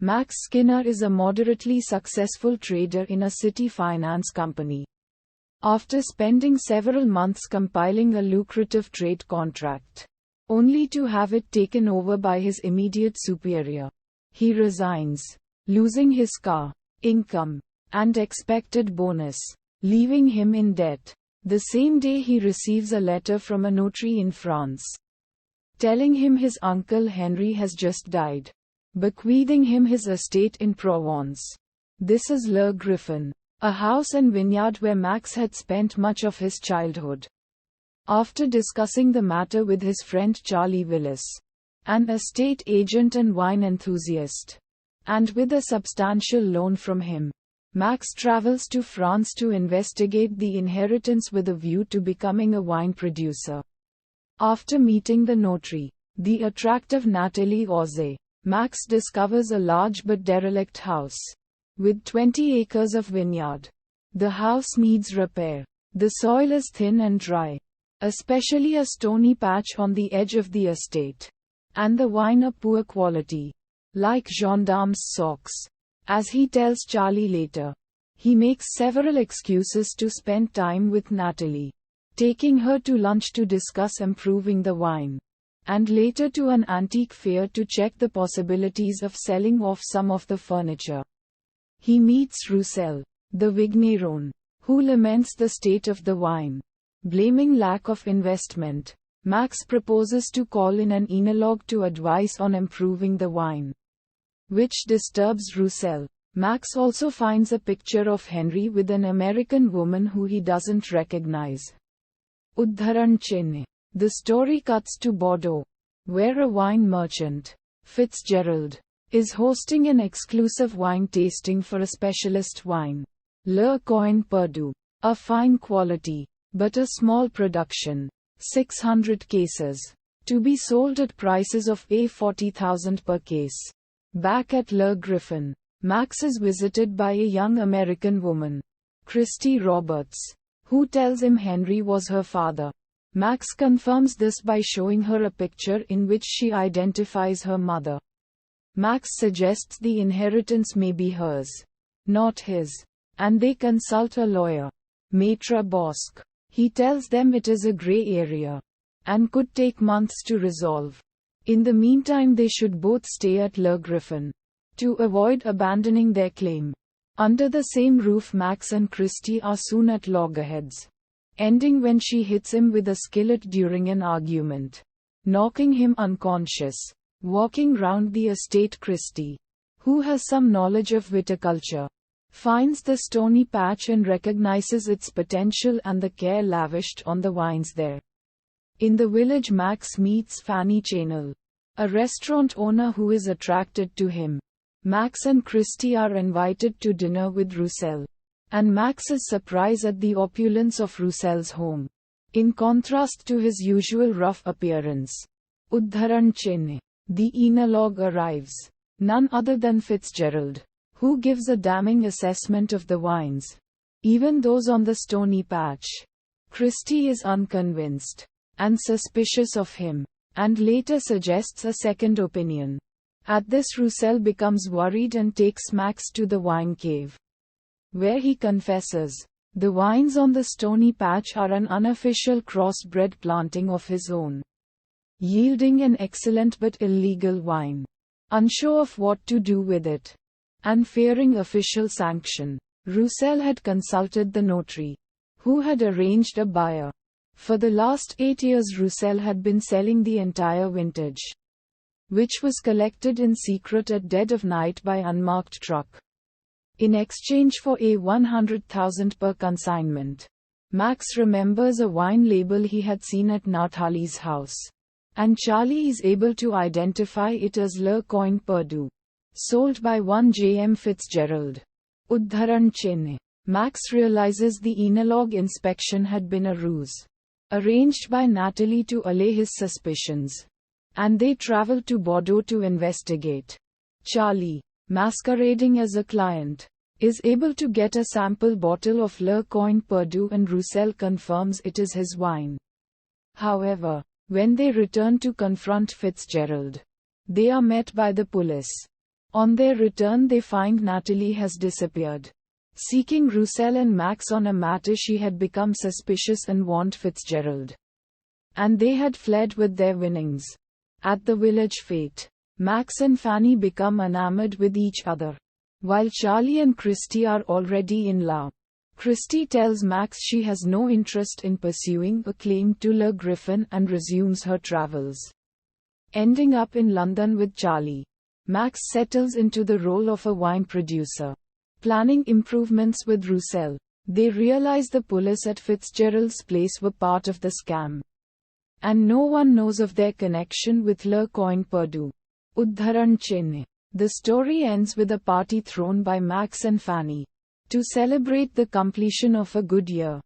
Max Skinner is a moderately successful trader in a city finance company. After spending several months compiling a lucrative trade contract, only to have it taken over by his immediate superior, he resigns, losing his car, income, and expected bonus, leaving him in debt. The same day he receives a letter from a notary in France, telling him his uncle Henry has just died, bequeathing him his estate in Provence. This is Le Griffin, a house and vineyard where Max had spent much of his childhood. After discussing the matter with his friend Charlie Willis, an estate agent and wine enthusiast, and with a substantial loan from him, Max travels to France to investigate the inheritance with a view to becoming a wine producer. After meeting the notary, the attractive Nathalie Oze, Max discovers a large but derelict house, with 20 acres of vineyard. The house needs repair. The soil is thin and dry, especially a stony patch on the edge of the estate, and the wine of poor quality, like gendarme's socks. As he tells Charlie later, he makes several excuses to spend time with Nathalie, taking her to lunch to discuss improving the wine, and later to an antique fair to check the possibilities of selling off some of the furniture. He meets Roussel, the vigneron, who laments the state of the wine. Blaming lack of investment, Max proposes to call in an enologue to advise on improving the wine, which disturbs Roussel. Max also finds a picture of Henry with an American woman who he doesn't recognize. Udharan Chinne. The story cuts to Bordeaux, where a wine merchant, Fitzgerald, is hosting an exclusive wine tasting for a specialist wine, Le Coin Perdu, a fine quality, but a small production, 600 cases, to be sold at prices of $40,000 per case. Back at Le Griffin, Max is visited by a young American woman, Christy Roberts, who tells him Henry was her father. Max confirms this by showing her a picture in which she identifies her mother. Max suggests the inheritance may be hers, not his, and they consult a lawyer, Maitre Bosque. He tells them it is a gray area, and could take months to resolve. In the meantime they should both stay at Le Griffin, to avoid abandoning their claim. Under the same roof Max and Christy are soon at loggerheads, ending when she hits him with a skillet during an argument, knocking him unconscious. Walking round the estate, Christy, who has some knowledge of viticulture, finds the stony patch and recognizes its potential and the care lavished on the wines there. In the village Max meets Fanny Chanel, a restaurant owner who is attracted to him. Max and Christy are invited to dinner with Roussel, and Max is surprised at the opulence of Roussel's home, in contrast to his usual rough appearance. Udharan Chinne. The enologue arrives, none other than Fitzgerald, who gives a damning assessment of the wines, even those on the stony patch. Christy is unconvinced, and suspicious of him, and later suggests a second opinion. At this Roussel becomes worried and takes Max to the wine cave, where he confesses, the wines on the stony patch are an unofficial crossbred planting of his own, yielding an excellent but illegal wine. Unsure of what to do with it, and fearing official sanction, Roussel had consulted the notary, who had arranged a buyer. For the last 8 years Roussel had been selling the entire vintage, which was collected in secret at dead of night by unmarked truck, in exchange for a $100,000 per consignment. Max remembers a wine label he had seen at Nathalie's house, and Charlie is able to identify it as Le Coin Perdu, sold by one J.M. Fitzgerald. Udharan Chinne. Max realizes the enologue inspection had been a ruse, arranged by Nathalie to allay his suspicions, and they travel to Bordeaux to investigate. Charlie, masquerading as a client, is able to get a sample bottle of Le Coin Perdu and Roussel confirms it is his wine. However, when they return to confront Fitzgerald, they are met by the police. On their return, they find Natalie has disappeared. Seeking Roussel and Max on a matter, she had become suspicious and warned Fitzgerald. And they had fled with their winnings. At the village fete, Max and Fanny become enamored with each other, while Charlie and Christy are already in love. Christy tells Max she has no interest in pursuing a claim to Le Griffin and resumes her travels. Ending up in London with Charlie, Max settles into the role of a wine producer. Planning improvements with Roussel, they realize the police at Fitzgerald's place were part of the scam. And no one knows of their connection with Le Coin Perdu. Udharan Chenne. The story ends with a party thrown by Max and Fanny to celebrate the completion of a good year.